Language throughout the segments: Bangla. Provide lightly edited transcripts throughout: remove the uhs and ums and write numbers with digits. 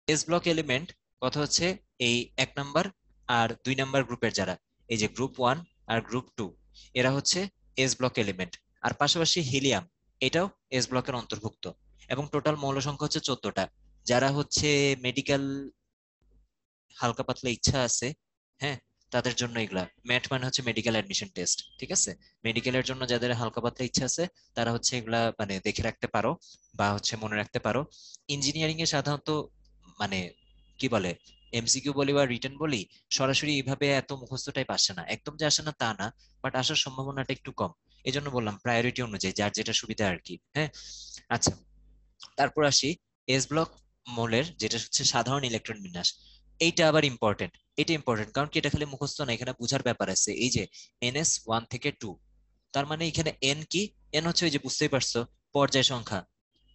এস ব্লক এলিমেন্ট কথা হচ্ছে এই 1 নাম্বার আর 2 নাম্বার গ্রুপের যারা, এই যে গ্রুপ 1 আর গ্রুপ 2, এরা হচ্ছে এস ব্লক এলিমেন্ট। আর পাশাপাশি হিলিয়াম, এটাও এস ব্লকের অন্তর্ভুক্ত। এবং টোটাল মৌল সংখ্যা হচ্ছে 14টা। যারা হচ্ছে মেডিকেল হালকা পাতলা ইচ্ছা আছে, হ্যাঁ, তাদের জন্য এগুলা ম্যাট মানে হচ্ছে মেডিকেল অ্যাডমিশন টেস্ট, ঠিক আছে? মেডিকেলের জন্য যাদের হালকা পাতলা ইচ্ছা আছে তারা হচ্ছে এগুলা মানে দেখে রাখতে পারো বা হচ্ছে মনে রাখতে পারো। ইঞ্জিনিয়ারিং এ সাধারণত মানে কি বলে, এমসিকিউ বলি বা রিটেন বলি, সরাসরি এইভাবে এত মুখস্থ টাইপ আসে না, একদম যে আসে না তা না, বাট আসার সম্ভাবনাটা একটু কম। এই জন্য বললাম প্রায়োরিটি অনুযায়ী যার যেটা সুবিধা আর কি, হ্যাঁ। আচ্ছা, তারপর আসি এস ব্লক মৌলের যেটা হচ্ছে সাধারণ ইলেকট্রন বিন্যাস। এইটা আবার ইম্পর্টেন্ট। এটা ইম্পর্টেন্ট কারণ কি এটা খালি মুখস্থ না, এখানে বুঝার ব্যাপার আছে। এই যে NS 1 থেকে 2, তার মানে এখানে এন কি? এন হচ্ছে ওই যে বুঝতেই পারছো, পর্যায় সংখ্যা,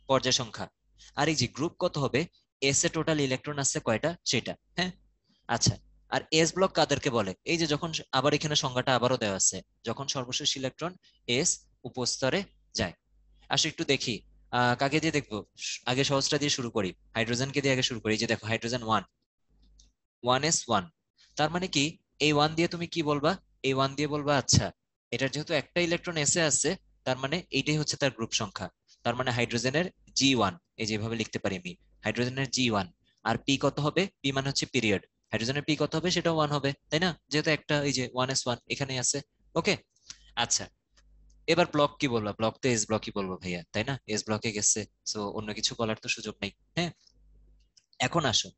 পর্যায় সংখ্যা। আর এই যে গ্রুপ কত হবে, এস এ টোটাল ইলেকট্রন আছে কয়টা সেটা, হ্যাঁ। আচ্ছা, আর এস ব্লক কাদেরকে বলে? এই যে যখন আবার এখানে সংজ্ঞাটা আবারও দেওয়া আছে, যখন সর্বশেষ ইলেকট্রন এস উপস্তরে যায়। আসো একটু দেখি কাকে দিয়ে দেখবো। আগে সহজটা দিয়ে শুরু করি, হাইড্রোজেনকে দিয়ে আগে শুরু করি। এই যে দেখো হাইড্রোজেন 1, 1s1। তার মানে কি, এই 1 দিয়ে তুমি কি বলবা? এই 1 দিয়ে বলবা আচ্ছা, এটার যেহেতু একটা ইলেকট্রন এসে আছে, তার মানে এইটাই হচ্ছে তার গ্রুপ সংখ্যা। তার মানে হাইড্রোজেনের G1, এই যেভাবে লিখতে পারি আমি, হাইড্রোজেনের G1। আর পি কত হবে? পি মানে হচ্ছে পিরিয়ড, হাইড্রোজেনের পি কত হবে? সেটাও 1 হবে, তাই না? যেহেতু একটা এই যে 1s1 এখানে আছে। ওকে, আচ্ছা, এবার ব্লক কি বলবো? ব্লক তো এস ব্লকই বলবো ভাইয়া, তাই না? এস ব্লকে গেছে, সো অন্য কিছু বলার তো সুযোগ নেই, হ্যাঁ। এখন আসো,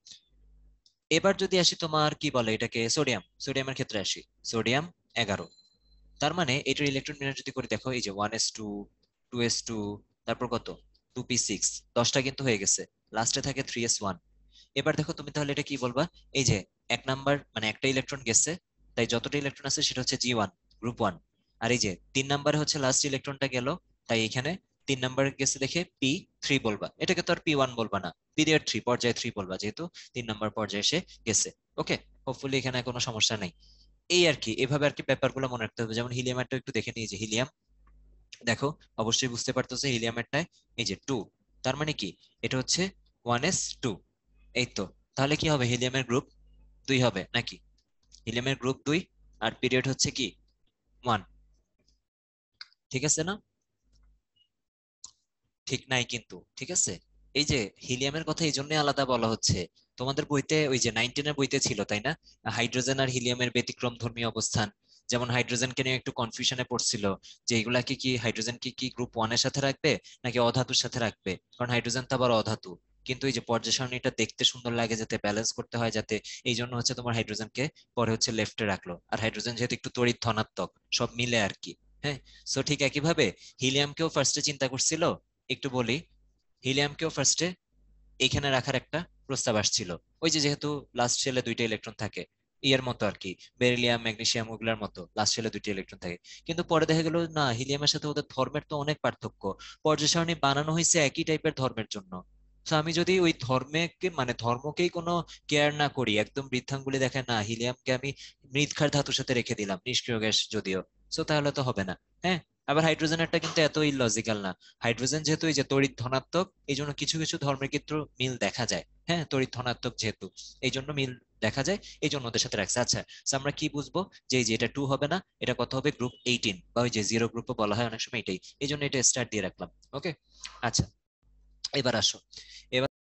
এবার যদি আসি তোমার কি বলে এটাকে, সোডিয়াম, সোডিয়ামের ক্ষেত্রে আসি। সোডিয়াম 11। তার মানে এটার ইলেকট্রন বিন্যাস যদি করে দেখো, এই যে 1s2, 2s2, তারপর কত, 2p6, 10টা কিন্তু হয়ে গেছে। লাস্টে থাকে 3s1। এবার দেখো তুমি তাহলে এটা কি বলবা? এই যে 1 নাম্বার মানে একটা ইলেকট্রন গেছে, তাই যতটা ইলেকট্রন আছে সেটা হচ্ছে G1, গ্রুপ 1। আর এই যে 3 নাম্বারে হচ্ছে লাস্ট ইলেকট্রনটা গেল, তাই এখানে 3 নাম্বার গেছে দেখে P3 বলবা। এটাকে তো আর P1 বলবা না, পিরিয়ড 3, পর্যায় 3 বলবা, যেহেতু 3 নাম্বার পর্যায়ে এসে গেছে। ওকে, হোপফুলি এখানে কোনো সমস্যা নেই। এই আর কি, এভাবে আর কি ব্যাপারগুলো মনে রাখতে হবে। যেমন হিলিয়ামেরটা একটু দেখে নিই, যে হিলিয়াম দেখো, অবশ্যই বুঝতে পারতেছো হিলিয়ামেরটায় এই যে 2, তার মানে কি এটা হচ্ছে 1s2। এই তো, তাহলে কি হবে? হিলিয়ামের গ্রুপ 2 হবে নাকি? হিলিয়ামের গ্রুপ 2, আর পিরিয়ড হচ্ছে কি 1, ঠিক আছে না? ঠিক নাই কিন্তু, ঠিক আছে। এই যে হিলিয়ামের কথা এই জন্যই আলাদা বলা হচ্ছে। তোমাদের বইতে ওই যে 19-এর বইতে ছিল তাই না, হাইড্রোজেন আর হিলিয়ামের ব্যতিক্রম ধর্মী অবস্থান। যেমন হাইড্রোজেনকে নিয়ে একটু কনফিউশনে পড়ছিল, যে এগুলা কি কি হাইড্রোজেন কি কি গ্রুপ 1-এর সাথে রাখবে নাকি অধাতুর সাথে রাখবে, কারণ হাইড্রোজেন তো আবার অধাতু। কিন্তু এই যে পর্যায় সারণীটা দেখতে সুন্দর লাগে, যাতে ব্যালেন্স করতে হয়, যাতে এই জন্য হচ্ছে তোমার হাইড্রোজেনকে পরে হচ্ছে লেফটে রাখলো। আর হাইড্রোজেন যেহেতু একটু তড়িৎ ধনাত্মক, সব মিলে আর কি, হ্যাঁ। সো ঠিক একইভাবে হিলিয়ামকেও ফার্স্টে চিন্তা করছিল, একটু বলি, হিলিয়ামকেও ফার্স্টে এখানে রাখার একটা প্রস্তাব আসছিল। ওই যে যেহেতু লাস্ট শেলে 2টা ইলেকট্রন থাকে, ইয়ের মতো আর কি, বেরিলিয়াম ম্যাগনেসিয়াম ওগুলার মতো লাস্ট শেলে 2টা ইলেকট্রন থাকে। কিন্তু পরে দেখা গেল না, হিলিয়ামের সাথে ওদের ধর্মের তো অনেক পার্থক্য। পর্যায় সারণী বানানো হয়েছে একই টাইপের ধর্মের জন্য। তো আমি যদি ওই ধর্মকে মানে ধর্মকেই কোনো কেয়ার না করি, একদম বৃদ্ধাঙ্গুলি দেখে না, হিলিয়ামকে আমি মৃৎক্ষার ধাতুর সাথে রেখে দিলাম, নিষ্ক্রিয় গ্যাস যদিও, সো তাহলে তো হবে না, হ্যাঁ। আবার হাইড্রোজেনেরটা কিন্তু এত ইললজিক্যাল না। হাইড্রোজেন যেহেতু এই যে তড়িৎ ধনাত্মক, এই জন্য কিছু কিছু ধর্মের ক্ষেত্রে মিল দেখা যায়, হ্যাঁ, তড়িৎ ধনাত্মক যেহেতু, এই জন্য মিল দেখা যায়, এই জন্য ওদের সাথে রাখছে। আচ্ছা, so আমরা কি বুঝবো যে এই যে এটা 2 হবে না, এটা কত হবে? গ্রুপ 18, বা ওই যে জিরো গ্রুপও বলা হয় অনেক সময়, এটাই এই জন্য এটা স্টার দিয়ে রাখলাম। ওকে, আচ্ছা, এবার আসো। এবার